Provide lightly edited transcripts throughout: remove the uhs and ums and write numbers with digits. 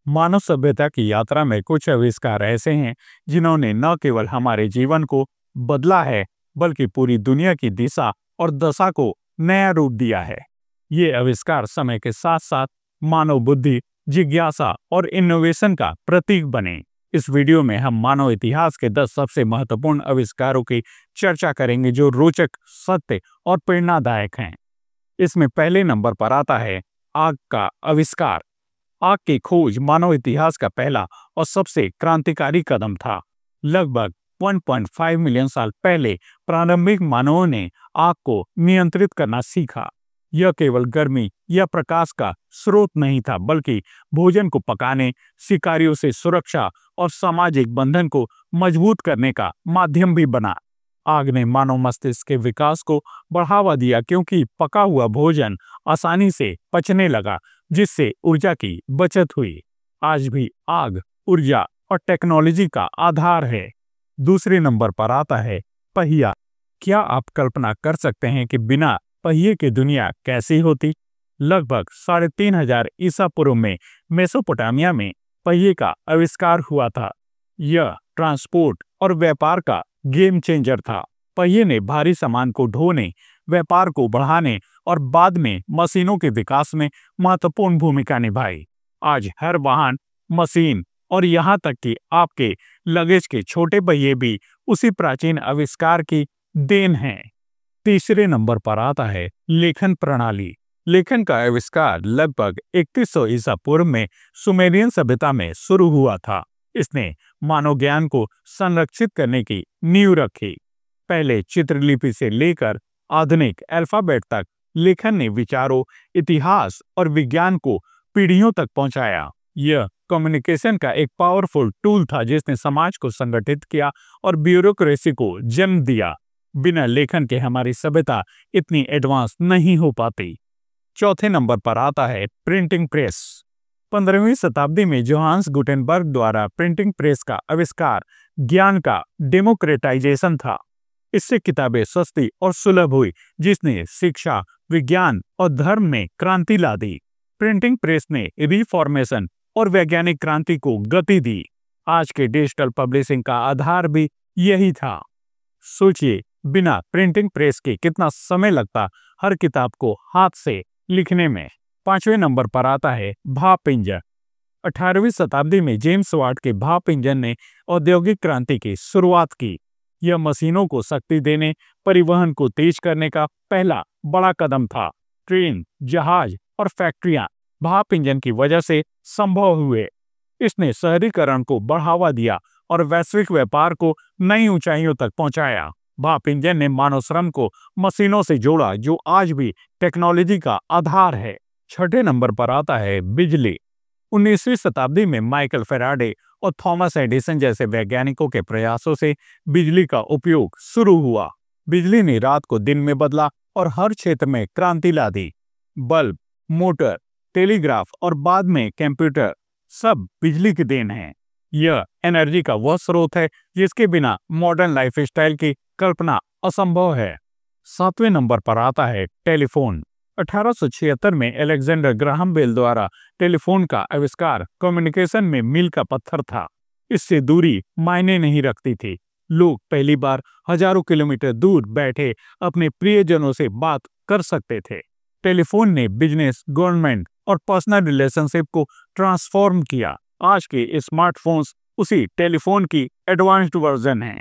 मानव सभ्यता की यात्रा में कुछ आविष्कार ऐसे हैं जिन्होंने न केवल हमारे जीवन को बदला है, बल्कि पूरी दुनिया की दिशा और दशा को नया रूप दिया है। ये आविष्कार समय के साथ साथ मानव बुद्धि, जिज्ञासा और इनोवेशन का प्रतीक बने। इस वीडियो में हम मानव इतिहास के 10 सबसे महत्वपूर्ण आविष्कारों की चर्चा करेंगे जो रोचक, सत्य और प्रेरणादायक हैं। इसमें पहले नंबर पर आता है आग का आविष्कार। आग की खोज मानव इतिहास का पहला और सबसे क्रांतिकारी कदम था। लगभग 1.5 मिलियन साल पहले प्रारंभिक मानवों ने आग को नियंत्रित करना सीखा। यह केवल गर्मी या प्रकाश का स्रोत नहीं था, बल्कि भोजन को पकाने, शिकारियों से सुरक्षा और सामाजिक बंधन को मजबूत करने का माध्यम भी बना। आग ने मानव मस्तिष्क के विकास को बढ़ावा दिया, क्योंकि पका हुआ भोजन आसानी से पचने लगा, जिससे ऊर्जा की बचत हुई। आज भी आग ऊर्जा और टेक्नोलॉजी का आधार है। दूसरे नंबर पर आता है पहिया। क्या आप कल्पना कर सकते हैं कि बिना पहिए की दुनिया कैसी होती? लगभग 3500 ईसा पूर्व में मेसोपोटामिया में पहिए का आविष्कार हुआ था। यह ट्रांसपोर्ट और व्यापार का गेम चेंजर था। पहिए ने भारी सामान को ढोने, व्यापार को बढ़ाने और बाद में मशीनों के विकास में महत्वपूर्ण भूमिका निभाई। आज हर वाहन, मशीन और यहाँ तक कि आपके लगेज के छोटे पहिए भी उसी प्राचीन आविष्कार की देन हैं। तीसरे नंबर पर आता है लेखन प्रणाली। लेखन का आविष्कार लगभग 3100 ईसा पूर्व में सुमेरियन सभ्यता में शुरू हुआ था। इसने मानव ज्ञान को संरक्षित करने की नींव रखी। पहले चित्रलिपि से लेकर आधुनिक अल्फाबेट तक लेखन ने विचारों, इतिहास और विज्ञान को पीढ़ियों तक पहुंचाया। यह कम्युनिकेशन का एक पावरफुल टूल था जिसने समाज को संगठित किया और ब्यूरोक्रेसी को जन्म दिया। बिना लेखन के हमारी सभ्यता इतनी एडवांस नहीं हो पाती। चौथे नंबर पर आता है प्रिंटिंग प्रेस। 15वीं शताब्दी में जोहान्स गुटेनबर्ग द्वारा प्रिंटिंग प्रेस का आविष्कार ज्ञान का डेमोक्रेटाइजेशन था। इससे किताबें सस्ती और सुलभ हुई, जिसने शिक्षा, विज्ञान और धर्म में क्रांति ला दी। प्रिंटिंग प्रेस ने रिफॉर्मेशन और वैज्ञानिक क्रांति को गति दी। आज के डिजिटल पब्लिशिंग का आधार भी यही था। सोचिए, बिना प्रिंटिंग प्रेस के कितना समय लगता हर किताब को हाथ से लिखने में। पांचवें नंबर पर आता है भाप इंजन। 18वीं शताब्दी में जेम्स वाट के भाप इंजन ने औद्योगिक क्रांति की शुरुआत की। यह मशीनों को शक्ति देने, परिवहन को तेज करने का पहला बड़ा कदम था। ट्रेन, जहाज और फैक्ट्रियां भाप इंजन की वजह से संभव हुए। इसने शहरीकरण को बढ़ावा दिया और वैश्विक व्यापार को नई ऊंचाइयों तक पहुंचाया। भाप इंजन ने मानव श्रम को मशीनों से जोड़ा, जो आज भी टेक्नोलॉजी का आधार है। छठे नंबर पर आता है बिजली। 19वीं शताब्दी में माइकल फैराडे और थॉमस एडिसन जैसे वैज्ञानिकों के प्रयासों से बिजली का उपयोग शुरू हुआ। बिजली ने रात को दिन में बदला और हर क्षेत्र में क्रांति ला दी। बल्ब, मोटर, टेलीग्राफ और बाद में कंप्यूटर सब बिजली की देन है। यह एनर्जी का वह स्रोत है जिसके बिना मॉडर्न लाइफस्टाइल की कल्पना असंभव है। सातवें नंबर पर आता है टेलीफोन। 1876 में अलेक्जेंडर ग्राहम बेल द्वारा टेलीफोन का आविष्कार कम्युनिकेशन में मील का पत्थर था। इससे दूरी मायने नहीं रखती थी। लोग पहली बार हजारों किलोमीटर दूर बैठे अपने प्रियजनों से बात कर सकते थे। टेलीफोन ने बिजनेस, गवर्नमेंट और पर्सनल रिलेशनशिप को ट्रांसफॉर्म किया। आज के स्मार्टफोन्स उसी टेलीफोन की एडवांस्ड वर्जन हैं।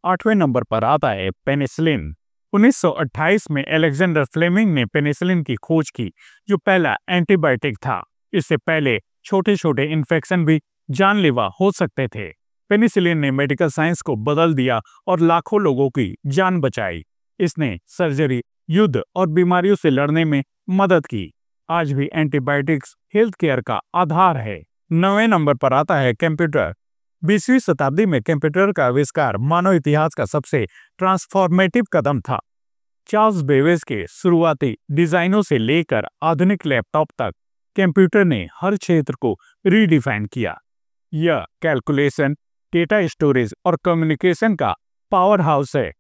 आठवें नंबर पर आता है पेनिसिलिन। 1928 में अलेक्जेंडर फ्लेमिंग ने पेनिसिलिन की खोज की, जो पहला एंटीबायोटिक था। इससे पहले छोटे छोटे इन्फेक्शन भी जानलेवा हो सकते थे। पेनिसिलिन ने मेडिकल साइंस को बदल दिया और लाखों लोगों की जान बचाई। इसने सर्जरी, युद्ध और बीमारियों से लड़ने में मदद की। आज भी एंटीबायोटिक्स हेल्थ केयर का आधार है। 9वें नंबर पर आता है कंप्यूटर। 20वीं शताब्दी में कंप्यूटर का आविष्कार मानव इतिहास का सबसे ट्रांसफॉर्मेटिव कदम था। चार्ल्स बेबेज के शुरुआती डिजाइनों से लेकर आधुनिक लैपटॉप तक कंप्यूटर ने हर क्षेत्र को रीडिफाइन किया। यह कैलकुलेशन, डेटा स्टोरेज और कम्युनिकेशन का पावर हाउस है।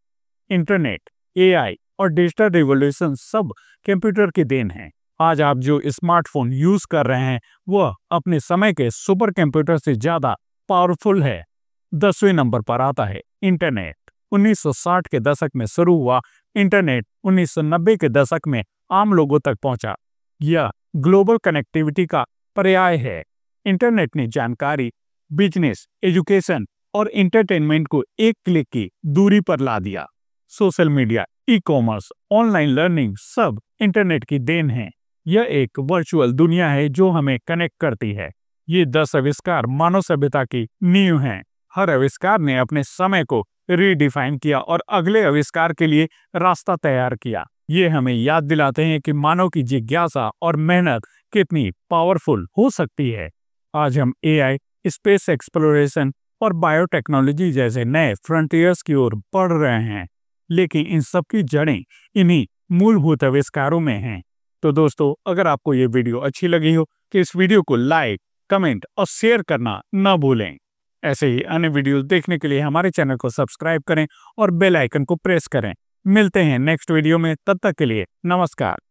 इंटरनेट, एआई और डिजिटल रिवॉल्यूशन सब कंप्यूटर की देन है। आज आप जो स्मार्टफोन यूज कर रहे हैं वह अपने समय के सुपर कंप्यूटर से ज्यादा पावरफुल है। 10वें नंबर पर आता है इंटरनेट। 1960 के दशक में शुरू हुआ इंटरनेट 1990 के दशक में आम लोगों तक पहुंचा। यह ग्लोबल कनेक्टिविटी का पर्याय है। इंटरनेट ने जानकारी, बिजनेस, एजुकेशन और एंटरटेनमेंट को एक क्लिक की दूरी पर ला दिया। Social media, e-commerce, online learning सब इंटरनेट की देन है। यह एक वर्चुअल दुनिया है जो हमें कनेक्ट करती है। ये 10 आविष्कार मानव सभ्यता की नींव हैं। हर आविष्कार ने अपने समय को रीडिफाइन किया और अगले आविष्कार के लिए रास्ता तैयार किया। ये हमें याद दिलाते हैं कि मानव की जिज्ञासा और मेहनत कितनी पावरफुल हो सकती है। आज हम एआई, स्पेस एक्सप्लोरेशन और बायोटेक्नोलॉजी जैसे नए फ्रंटियर्स की ओर बढ़ रहे हैं, लेकिन इन सब की जड़ें इन्हीं मूलभूत आविष्कारों में हैं। तो दोस्तों, अगर आपको ये वीडियो अच्छी लगी हो तो इस वीडियो को लाइक, कमेंट और शेयर करना न भूलें। ऐसे ही अन्य वीडियोस देखने के लिए हमारे चैनल को सब्सक्राइब करें और बेल आइकन को प्रेस करें। मिलते हैं नेक्स्ट वीडियो में, तब तक के लिए नमस्कार।